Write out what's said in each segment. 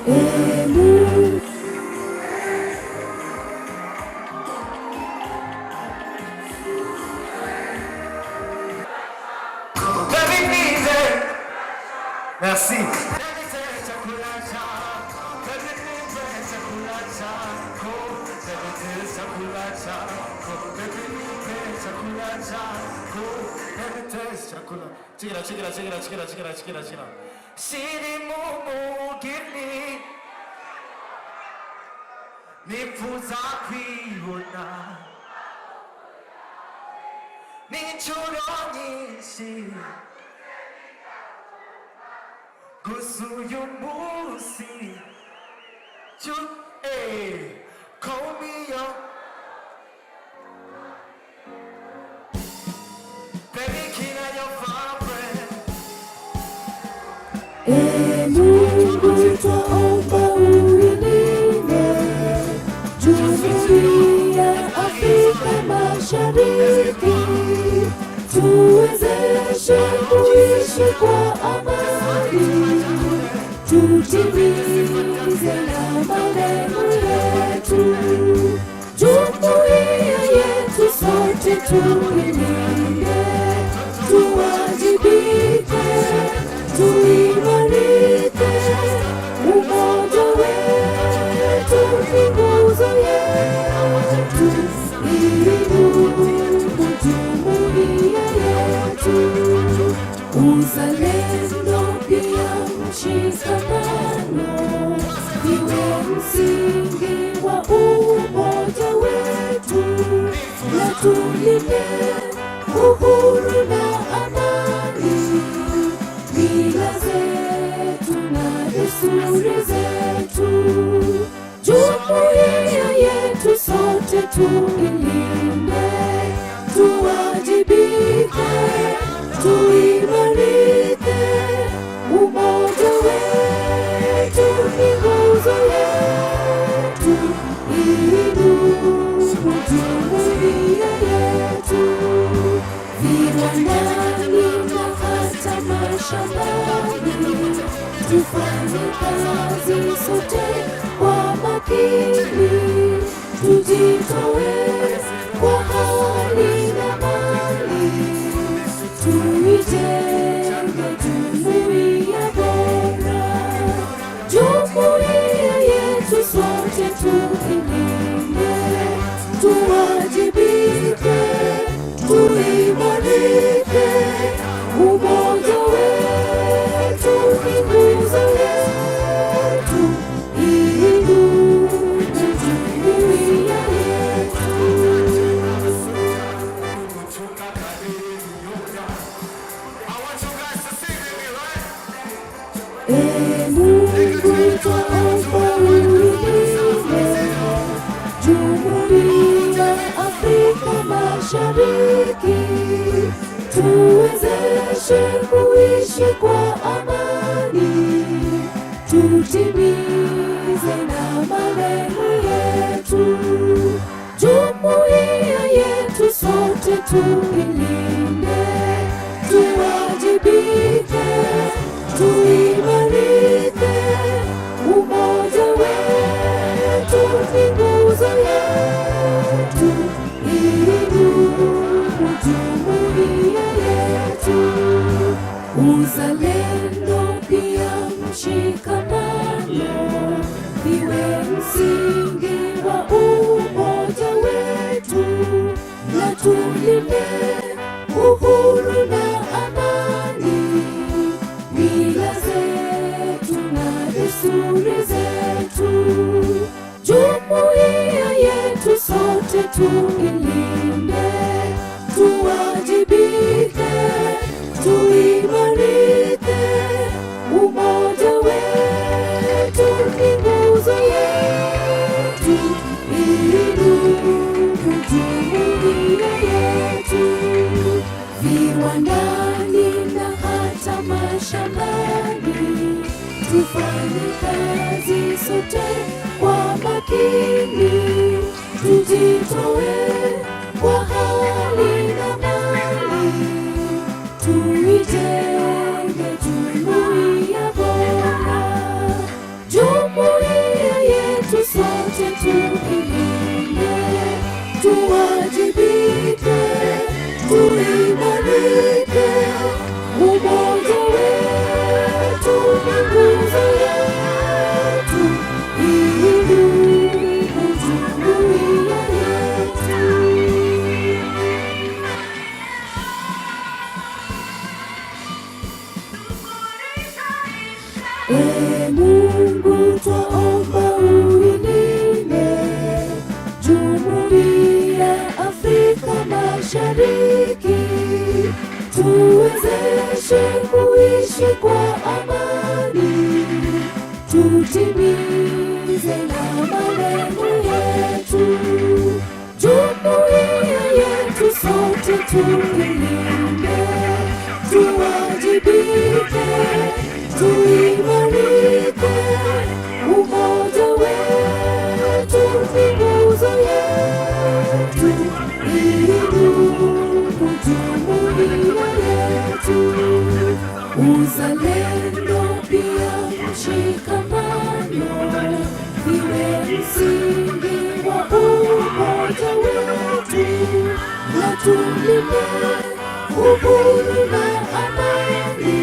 Mungu. Merci. Chikira. Shiri mumu gili nifuza kwiona nichuro nyinshi gusuyu musi call me up baby can I your vibrant Mungu twaomba uilinde Jumuiya ya Afrika Mashariki, tuwezeshe kuishi kwa amani, tutimize na malengo yetu. Jumuiya yetu sote tuilinde, tuwajibike, tuimarike, umoja wetu ni nguzo yetu, idumu jumuiya yetu. Uzalendo pia mshikamano iwe msingi wa umoja wetu, na tulinde uhuru na amani, mila zetu na desturi zetu. Jumuiya yetu sote tuilinde, tuwajibike, tuimarike, umoja wetu ni nguzo yetu, idumu jumuiya yetu. Viwandani na hata mashambani, tufanye kazi sote kwa makini, tujitoe kwa hali na mali, tuijenge jumuiya bora. Jumuiya yetu sote tuilinde, tuwajibike, tuimarike, umoja wetu ni nguzo yetu, idumu jumuiya yetu. Mungu twaomba uilinde Jumuiya ya Afrika Mashariki, tuwezeshe kuishi kwa amani, tutimize na malengo yetu. Jumuiya yetu sote tuilinde, tuwajibike, tuimarike, umoja wetu ni nguzo yetu, idumu jumuiya yetu. Uzalendo pia mshikamano viwe msingi wa umoja wetu, na tulinde uhuru na amani, mila zetu na desturi zetu. Jumuiya yetu sote tuilinde, tuwajibike, tuimarike, umoja wetu ni nguzo yetu, idumu jumuiya yetu. Viwandani na hata mashambani, tufanye kazi sote kwa makini, tujitoe kwa hali na mali, tuijenge jumuiya bora. Mungu twaomba uilinde Jumuiya Afrika Mashariki, tuwezeshe kuishi kwa amani, tutimize na malengo yetu. Jumuiya yetu sote tuilinde, tuwajibike, tuimarike. Umoja wetu ni nguzo yetu, idumu jumuiya yetu. Uzalendo pia mshikamano viwe msingi wa umoja wetu, na tulinde uhuru na amani,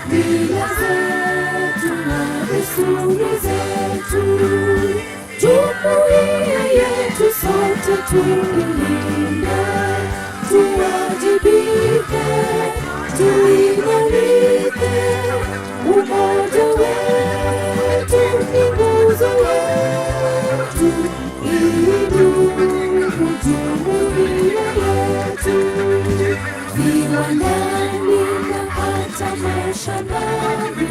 mila zetu na desturi zetu. Jumuiya yetu sote tuilinde, tuwajibike, tuimarike. Umoja wetu ni nguzo yetu, idumu jumuiya yetu. Viwandani na hata mashambani,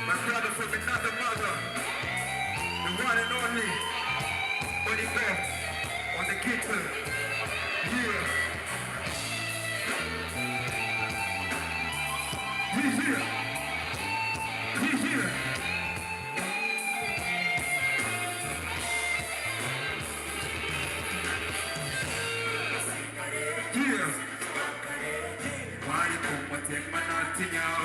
my brother from another mother, the one and only, Oliver on the guitar. Yeah. He's here. He's here. Yeah. Why you come and take my nothing out?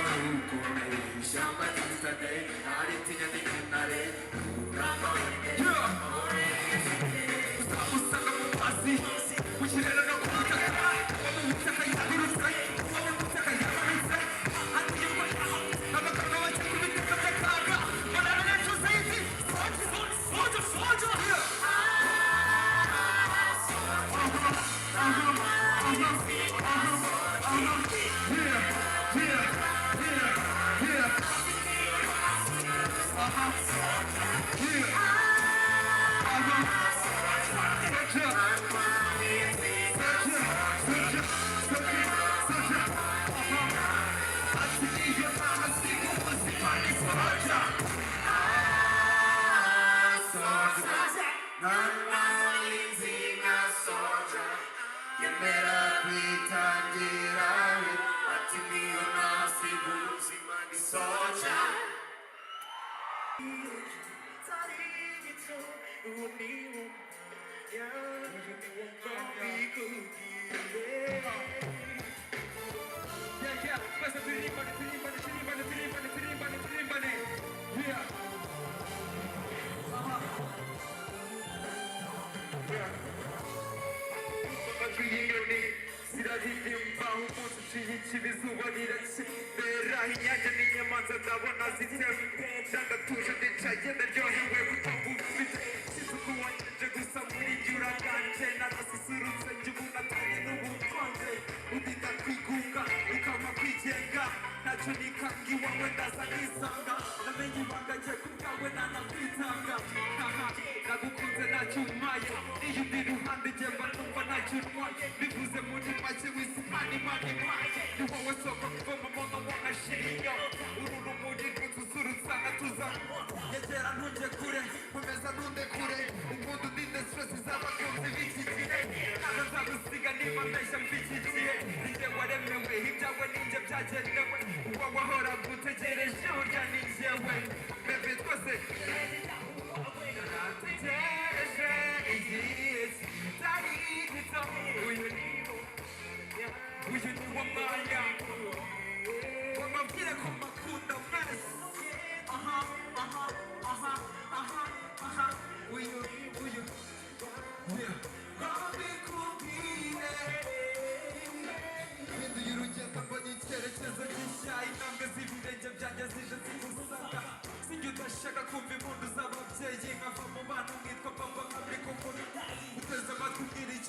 Somebody today, I didn't think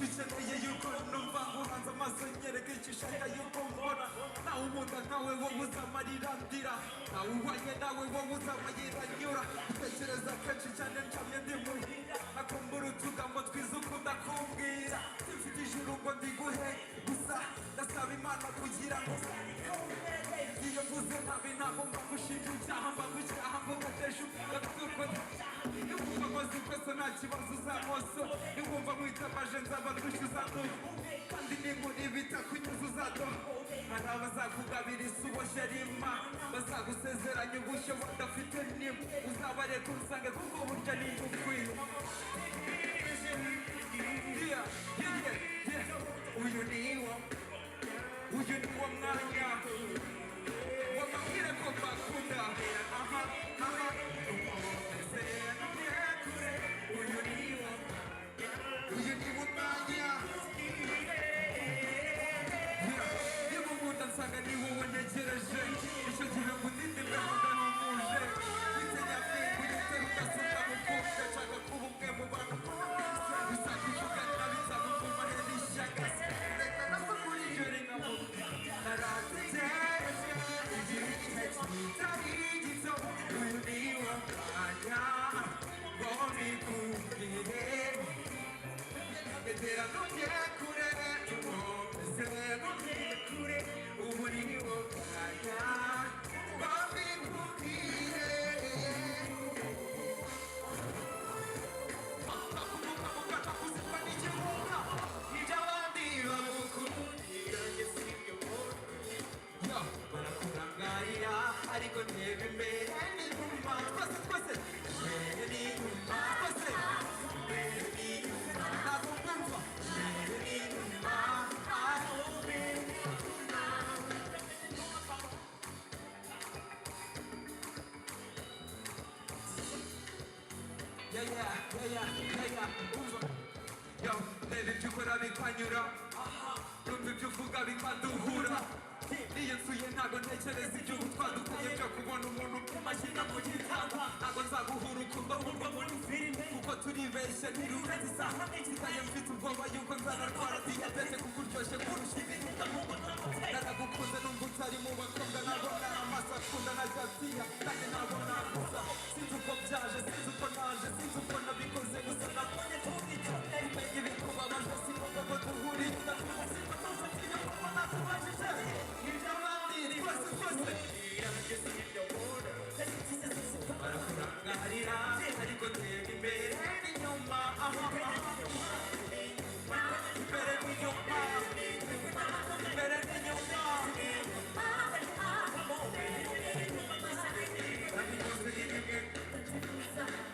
icyo ukeneye yuko numva nguhanze amaso nyereka icyo ushaka yuko mbona nawe unkunda nkawe wowe uzamarira ndira nawe uhwanye nawe wowe uzamarira nyura utekereza kenshi cyane ncamye ndi muhira nakumbura utugambo twiza ukunda kumbwira simfite ijuru ngo ndiguhe gusa ndasaba imana kugira ngo iyo mvuze nabi ntabwo mba gushinja icyaha mba gucyaha mvuga ejo ndakukora niwumva amaze kosa nta kibazo uzamoso niwumva mwitamaje nzaba ndushyuza ndugu kandi ninkuri bitakunyuza uzadoha hari abazakugabiriza uboshye rima bazagusezeranya ubushye wadafite nima uzabareka usange kuko burya ni ukwiye uyu ni wo mwanya wababwire ko mbakunda uyu ni wo mwanya niba unkunda nsanga ni wowe ntegereje icyo gihe ngundinde mbehunda n'umuje witenya mbingu yitera udasubira gukunda nshaka kuba umwe mu bantu bizakuvuga nabi nzagukuma hera ishyaka reka nasukura iryo ringamo narategereje igihe kitari gito uyu ni wo mwanya ngo mbikubwire ndetera nujye kure nkomeze nujye kure ubu ni wo mwanya ngo mbikubwire kuzikwa n'igihuha ibyo abandi bagukundira njye sibyo barakurangarira ariko ntebe imbere n'inyuma twese imbere n'inyuma twese imbere n'inyuma ntabwo mwumva imbere n'inyuma aho imbere n'inyuma umva yo reba ibyo ukora bikanyura numva ibyo uvuga bikaduhura niyinsuye ntabwo ntekereza igihugu twadukanye byo kubona umuntu umashyira mu gitanda ntabwo nzaguha urukundo nk'urwo muri filime kuko turibeshye ntirurenze isaha nsigaye mfite ubwoba yuko nzanarwara diyabete kuko uryoshye kurusha ibiribwa naragukunze numva utari mu bakobwa nabona amaso akunda na jasiya kandi nabona gusa sinzi uko byaje sinzi uko naje sinzi uko nabikoze gusa nabonye tubicyane umenye ibikubabaje sinumva ko duhurira udatuza sinzi ko tuziye kuko natubajije ibyo abandi twese barakurangarira ariko tega imbere n'inyuma imbere n'inyuma imbere n'inyuma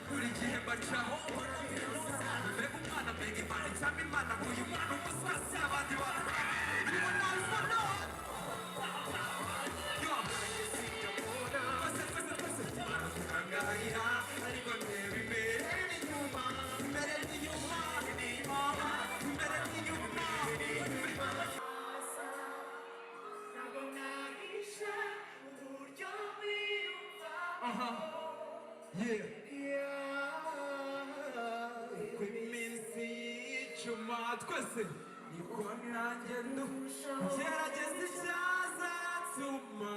buri gihe bacaho mbega umwana mbega imana cyangwa imana uyu mwana umusasi abandi bantu niba ntabibona barakurangarira ariko ndeba imbere n'inyuma imbere n'inyuma imbere n'inyuma ntabwo nahisha uburyo wiyumva uko iminsi y'icuma twese niko nanjye gerageza icyazatuma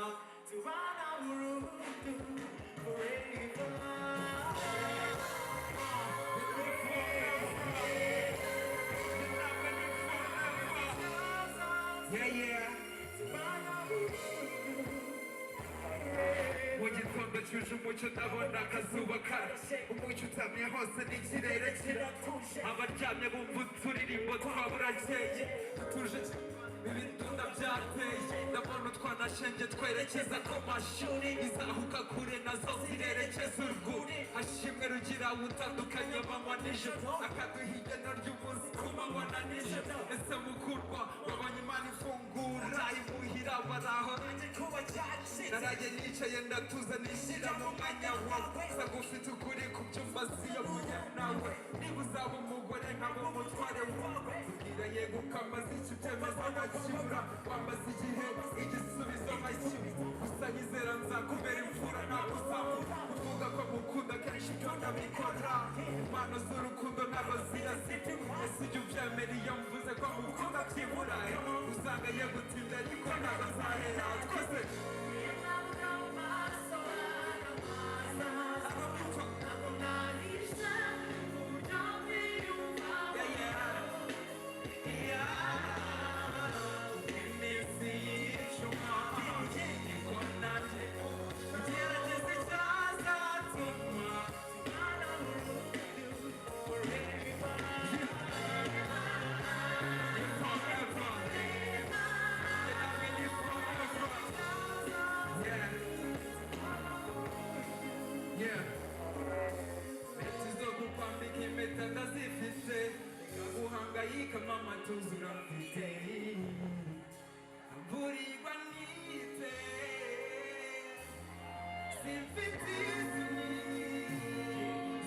tubana burundu mu gitondo cyuje umucyo ndabona akazuba karashe umucyo utamye hose n'ikirere kiratuje abaryamye bumva uturirimbo twaburakeye tuje ibitunda byateye ndabona utwanashenge twerekeza ku mashuri izahuka kure nazo zirerekeza urwuri hashimwe rugira utandukanye amanywa n'ijoro akaduhigana ry'umunsi ku manywa na nijoro ese mukurwa wabonye imana ifungura imuhira baraho naraye nicaye ndatuza nishyira mu mwanya wawe saga ufite ukuri ku byumva siyobuye nawe niba uzaba umugore nkaba umutware wawe ubwira yego ukamaze icyo ubyemeza nkakibura wamaze igihe igisubizo nkakibura gusa nyizera nzakubera imfura ntabwo uzamura uvuga ko mukunda kenshi ibyo ndabikora impano z'urukundo ntabwo ziyazita sijya ubyemera iyo mvuze ko mukunda byibura usanga yagutinda ariko ntabwo azahera twese impeta ndazifite guhangayika mama tuzura mfite mburirwa nite simfite izini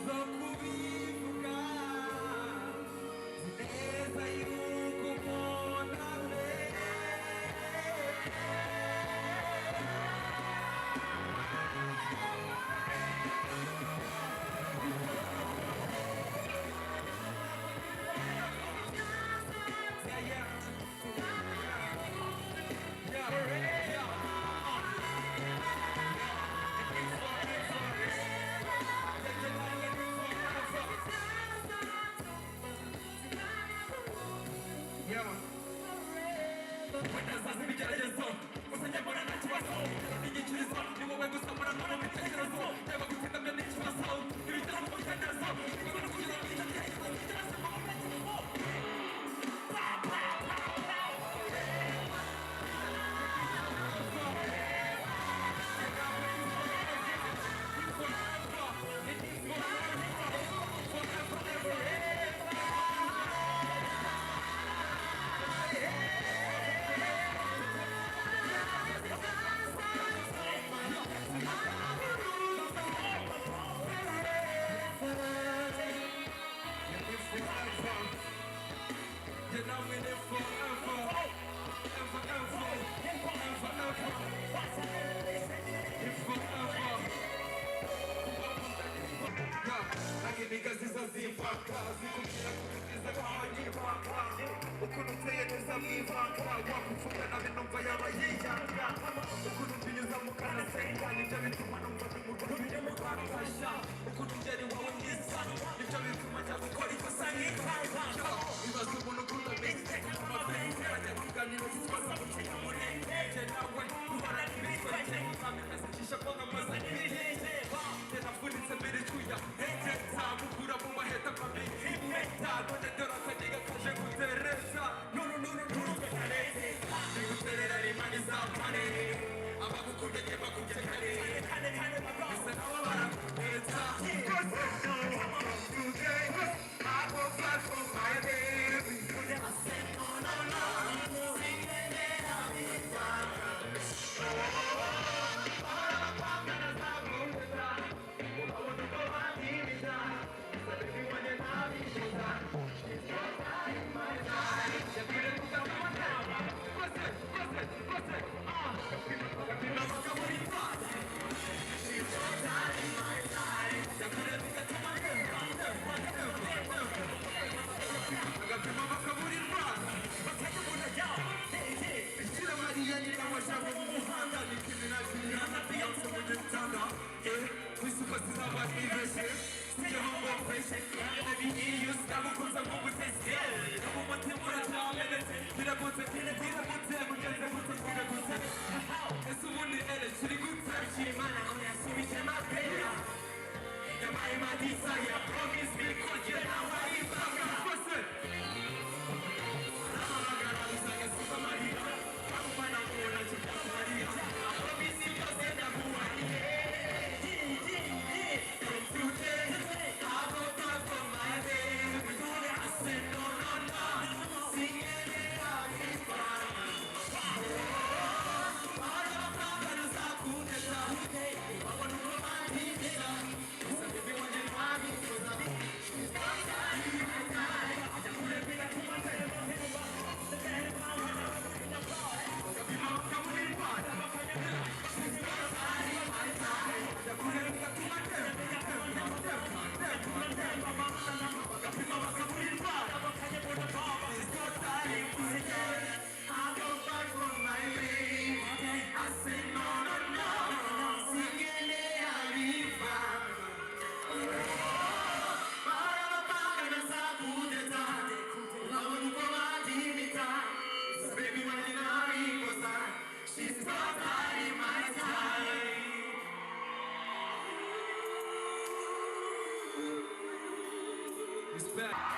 zo kubivuga neza yuko mbona Niggas is a zipaka, zikubwira kugeza kwawe nibaka ukuntu uteye neza mwivanga wakuvuga nabi numva yaba yiyanga ukuntu mbinyuza mu kanasenga nibyo bituma numva bimugurumye mu rwakasha ukuntu ngeri wawe mwiza nibyo bituma njya gukora ikosa nk'ikaza bibaza umuntu ukunda mixte amabenge ajya kuganira zitwaza gucinya murenge nawe uhora n'ibikoresho ukamikazicisha ko nkamaze n'ibihenge tenavunitse mbere cyuya henge nzamukura mu maheta mabi impeta none dore akaniga kaje gutereza nurugarete niguterera rimani zapane abagukunda njye bakubye kare bisa nabo baraguheta I go fly for my baby I said no singing it out in Respect.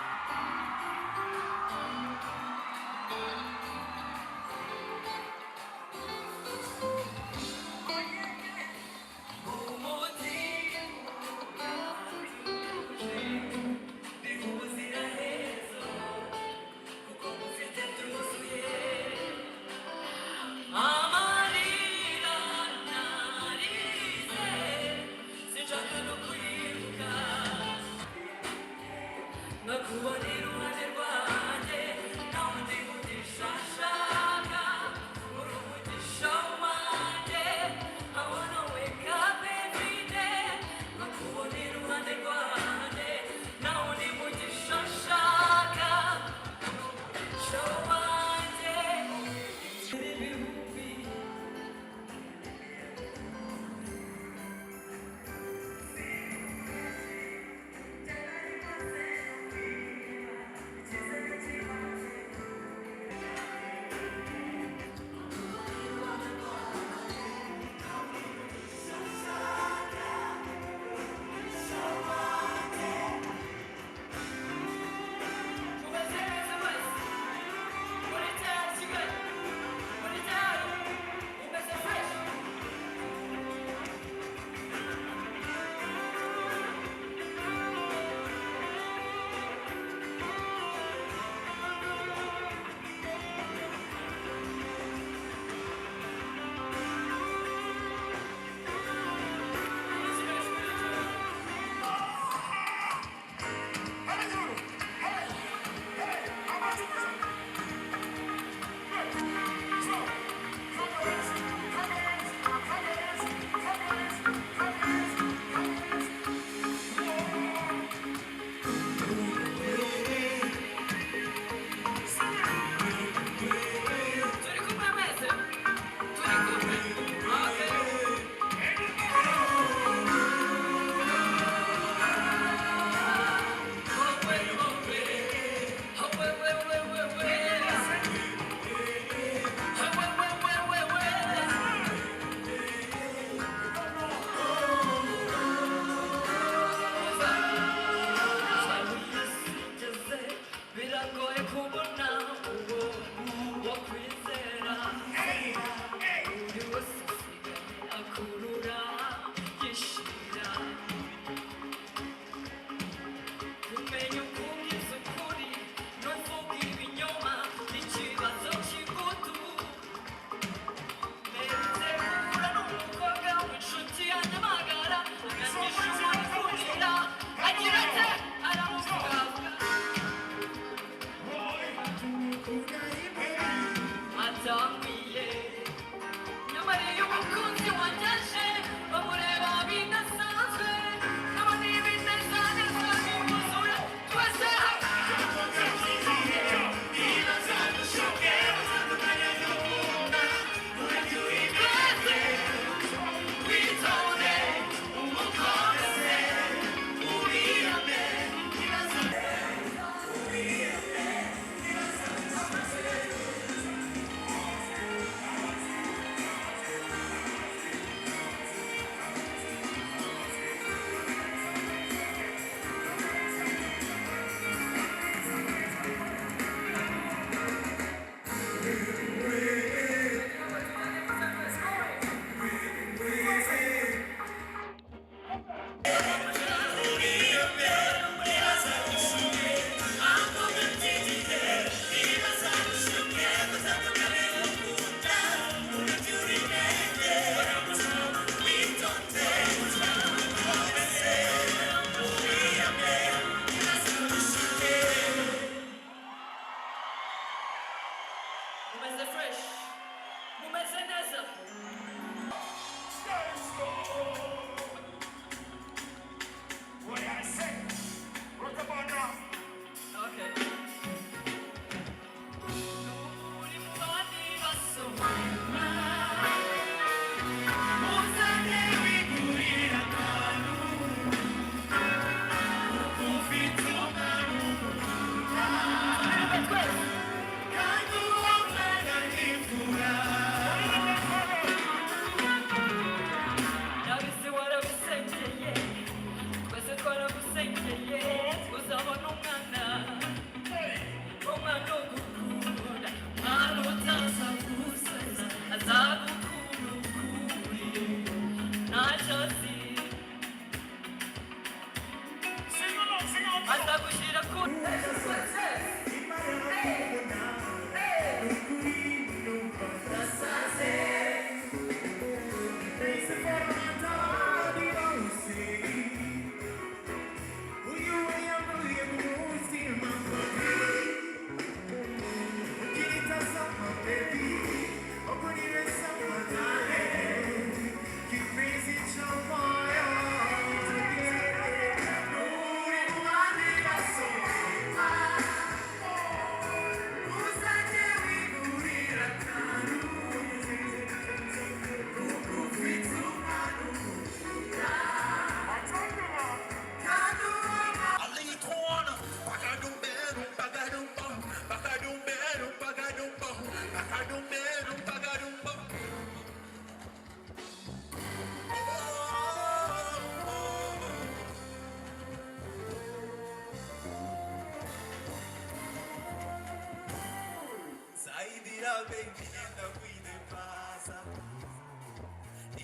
baby enda kuidepasa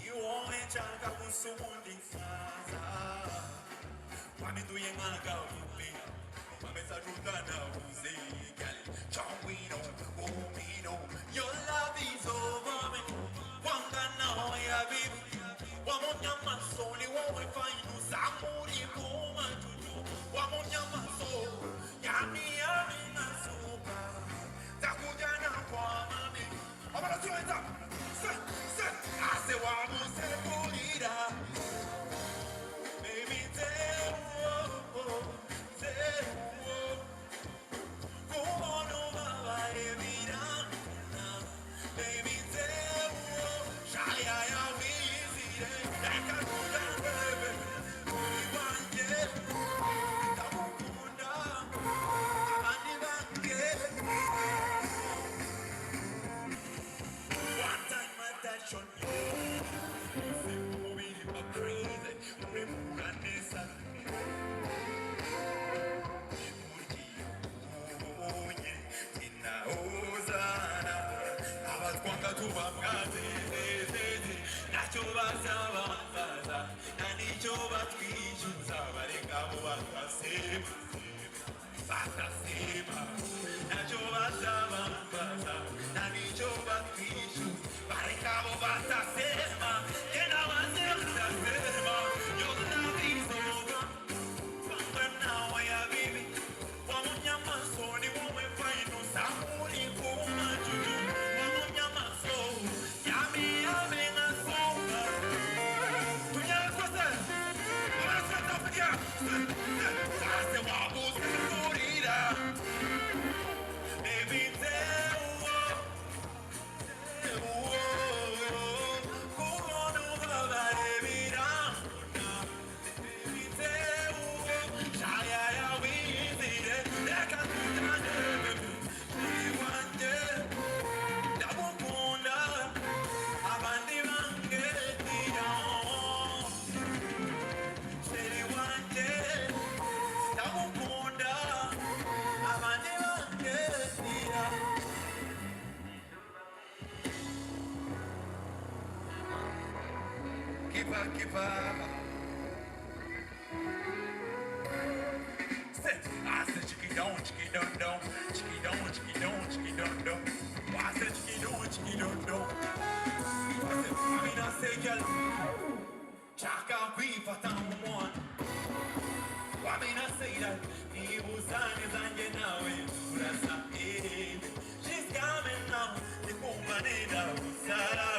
iwoe chaka kusumundisasa Mami tu yengaga upe Mami sajutana uzegal Chawino, umino Your love is over me Wanga now ya baby Wamonya masoli Wawe fainu Samuri kuma juju Wamonya masoli Yami yami nasuka Takujana kwa mami Amara tuweza Se Ase wamu se purida Baby tell Come on over, baby, baby, shy, I am easy. I can do that, baby. We want it. One time I touch on you. We are crazy. We run this up. Give up. Say, I said chicky don't, chicky don't, chicky don't, chicky don't, chicky don't. I said chicky don't. I mean I say girl, chaka we for someone. I mean I say that he was on his hand now. She's coming now. The woman in the Sarah.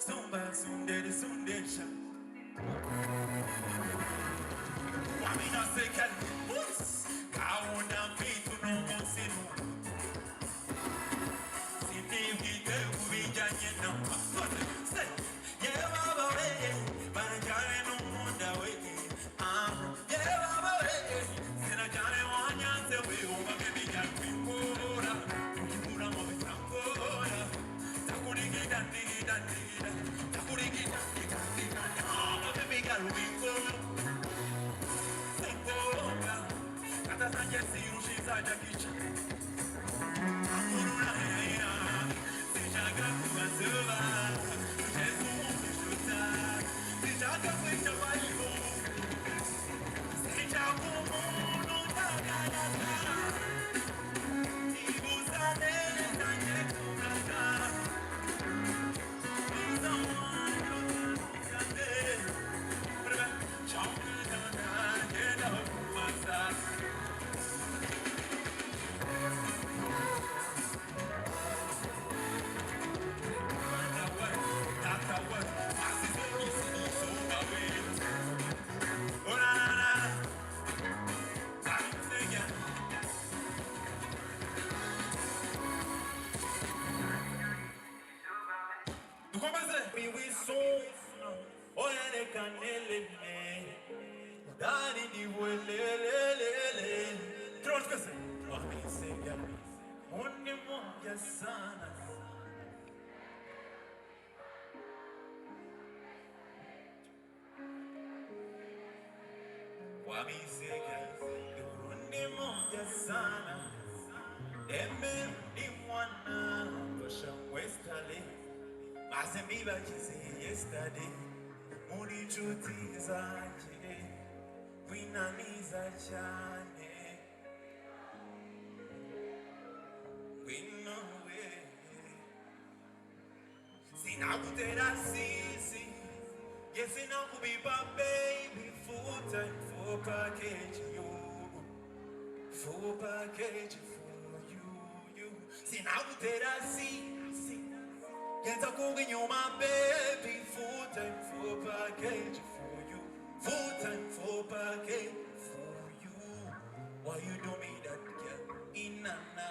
Zumba, sundere, sundesha. Wamina sekal, kauna pitu no monsinu. Sindi vite ubijanye no. Say, yeah baba we, banjare no munda we. Yeah baba we, sina jare wanya se we uba baby jan pipura, pipura mo bitangora. Takuri gidandi. wamiseka urundi moja sana eme ni mwana fasha westale maze mbibagize yesterday muri nshuti zanjye winaniza cyane winowe sinakutera sisi yesinakubimba baby full time full package you full package for you sinakutera sisi yenza kukunyuma baby full time full package for you full time full package for you why you do me that girl inana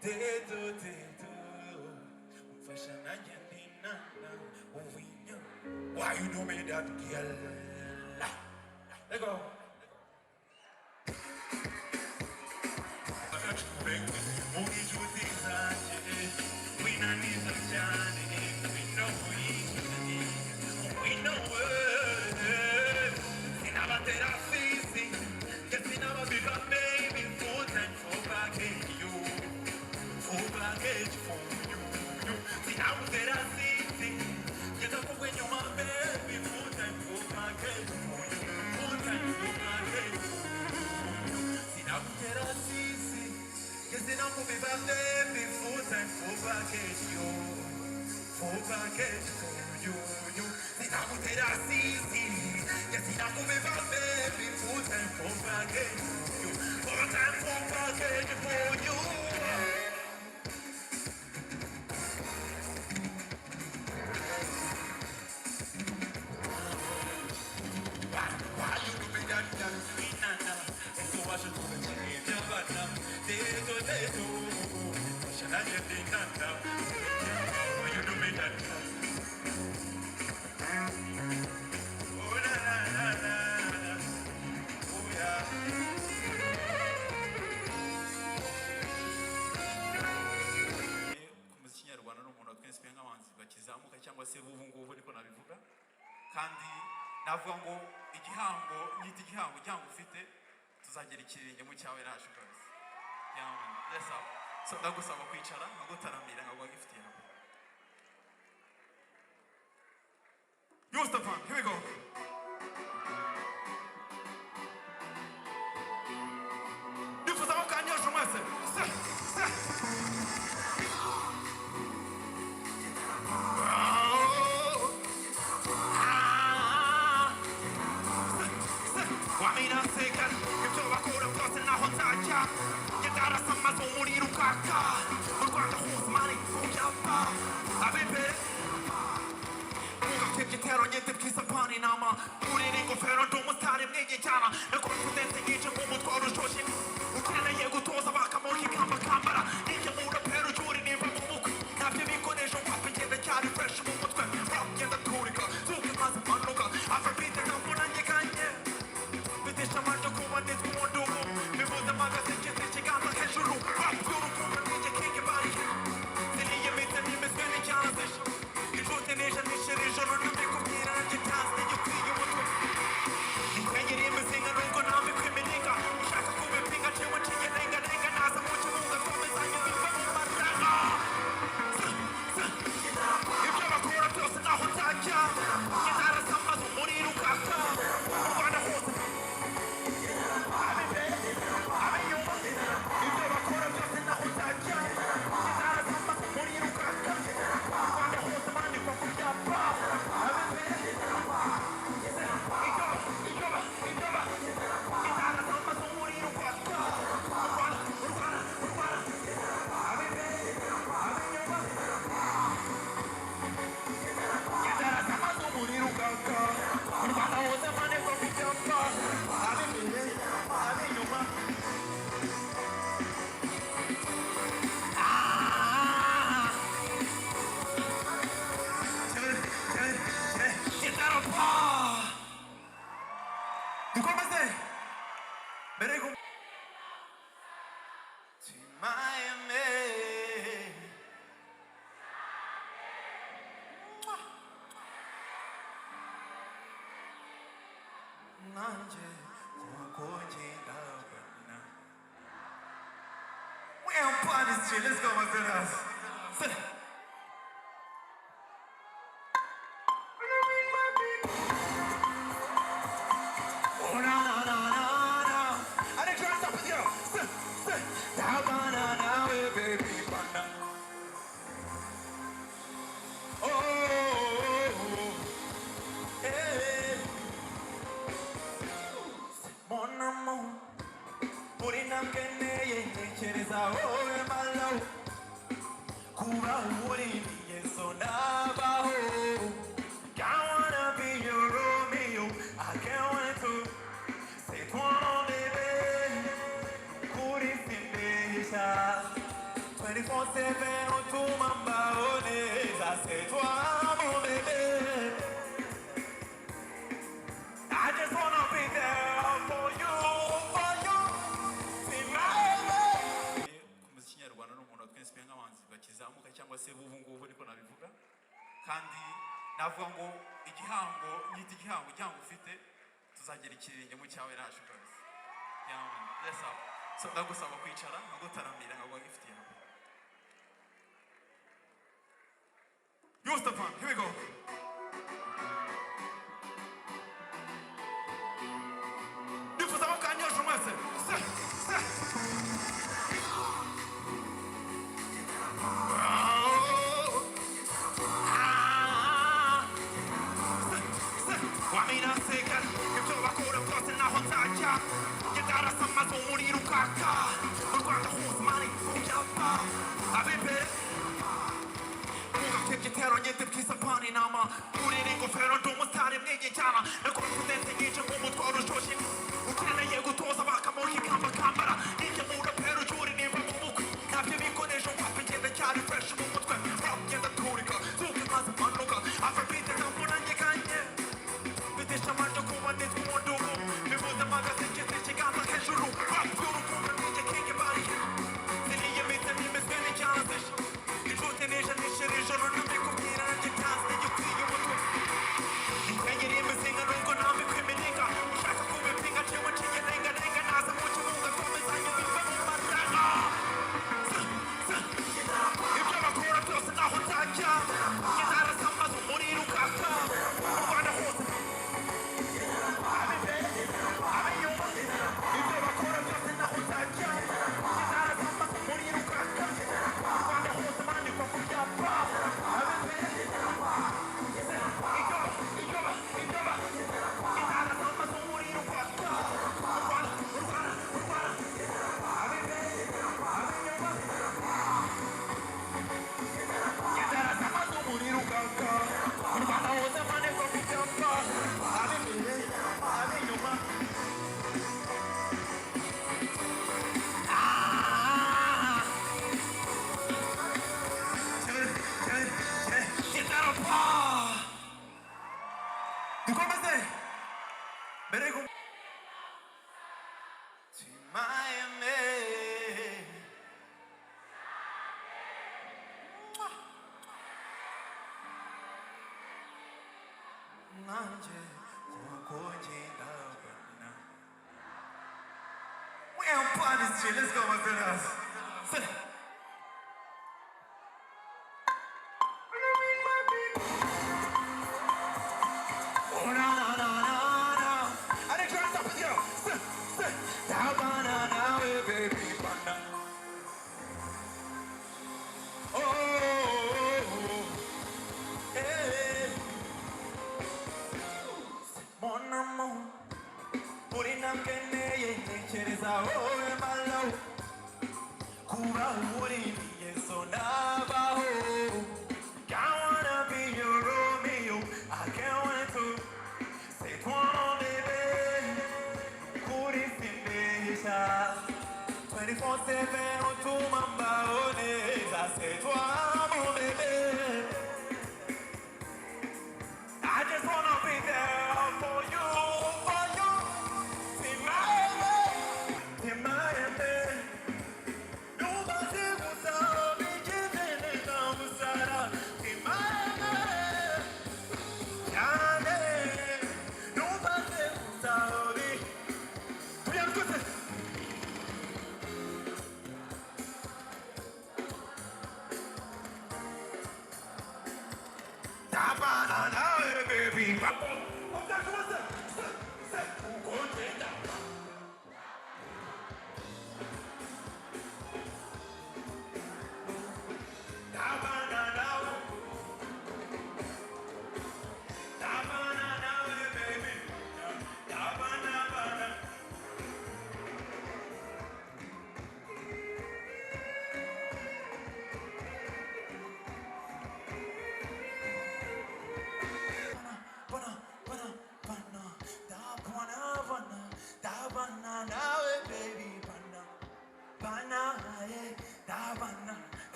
teto mfasha nanye ndinana uvinya why you do me that girl let go Muni juti zanje, winaniza jane, we know it. Sinabatera sisi, yes sinababika baby, full time full package you, full package for you. Sinabatera sisi, yes I'm when you're my baby, full time full package for you, full time full package. Sinabatera sisi. Yes, then I'm moving back there, full time, full package, yo. Full package for you. Then I'm moving that easy. Yes, then I'm moving back there, full time, full package, yo. Full time, full package for you. Why you do me that? And so I should do it. Dedo, shall I get the nanda? Why you do me that? Oh, la, la, la, la. Oh, yeah. Kumuziki nyarwanda n'umuntu twinspire nk'abanzi bakizamuka cyangwa se ubu ngubu niko nabivuga kandi navuga ngo igihango nyita igihango ufite tuzagera ikirenge mu cyawe nasho kabisa. Yeah, man. Yes, up. So ndagusaba kwicara nkagutaramira nkagwagifitiye hamwe. You step on. Here we go. Nifuza mukanyosha mwese. Wamina sekal, ibyo bakora byose naho nzajya. Sama umuriro ukaka mu Rwanda hose mani uyapa abepe ugafite igitero nyete bwiza mpana inama urira ingofero ndi umusitari mwege cyana na confidence nyinshi mu mutwe warushoje ukeneye gutoza bakamuha ikamba kambara nijye mu rapero ujuri nimba mu mukwe ntabyo bikoresho mpapfa ngenda cyari fresh mu mutwe rap ngenda turika zuka maze manuka afrobeat nkabunanye kanye bitesha amajyo kuba nitwe umundugu bivuze amagaze ngeze ikiganza hejuru rap y'urukundo nijye kinge bari ziriye mite nimezwe n'icyanzisha inshuti nije nishira ijoro ndabikubwira ngitazi nigikwiye umutwe intwengeri imizinga nubwo nambikwa imiringa ushaka kubipinga ciwe nciye renga naza mu kibuga komezanye biva mu maraga ibyo bakora byose naho nzajya nzarasamaza umuriro ukaka mu Rwanda hose abinyuma ibyo bakora byose naho nzajya nzarasamaza umuriro ukaka mu Rwanda hose mandikwa ku byapa We ain't part this shit. Let's go, my fellas. Oh, no, no, no, no, no. I didn't try to stop with you. Da, banana, baby, banana. Oh, hey. Mon amour. 우리 남겠네 예체리사 오해 말라오 구가 우리 위에서 나봐오 I wanna be your Romeo I can't wait to c'est toi mon bébé 우리 finisa 24/7 auto만 바오네 ça c'est toi mon bébé I just wanna be there for you Kinyarwanda n'umuntu watwensipiye nk'abanzi bakizamuka cyangwa se ubu ngubu niko nabivuga kandi navuga ngo igihango nyita igihango ufite tuzagera ikirenge mu cyawe rashe kabisa yesa so ndagusaba kwicara nkagutaramira nkagwa gift yawe Yustapan here we go Nifuza mukanyosho mwese Wamina sekan, kitoba kura kosa na hotaja. Yedara sama zomuri rukaka. Rwanda hosmani ujapa. Abibe. Muga tepki tero nyetep kisapani nama. Uri ringo fero domo starim nege jama. Na confidence ngeje umut koru shoshin. Ukena yego toza baka moki kamba kambara. Nige mura pero juri nimba mumuku. Napje miko nejo papi jenda kyari fresh mumut kwe. Rap jenda turika. Zuki maza manuka. Afropite kampuna nyekanye. Deixa mais de alguma vez com o dogo Me muda magazine que se chegar na cachorro Rap puro como ninja king body Se liga me se me spinning chances E tu te neja ne shere joro no me kopira na de tas ne yo kriyo moto E kwenye me singa no go na me krimeninga Shaka kume pinga chewa chinye lenga lenga Nasa mochi munga kome zanyo bimba maraga E kama kura tosa na hotaja Yedara sama zumuri rukaka Rwanda hosa We ain't part this shit. Let's go, my fellas. Oh, no, no, no, no, no. I didn't try to stop with you. Da, banana, baby, banana. Oh, hey. Mon amour. 우리 남겠네 예체리사 오해 말라오 구가 우리 위에서 나봐오 I wanna be your Romeo I can't wait to c'est toi mon bébé 우리 finisa 24/7 auto만 바오네 ça c'est toi mon bébé I just wanna be there for you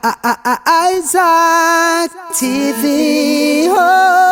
Isaac TV. Oh.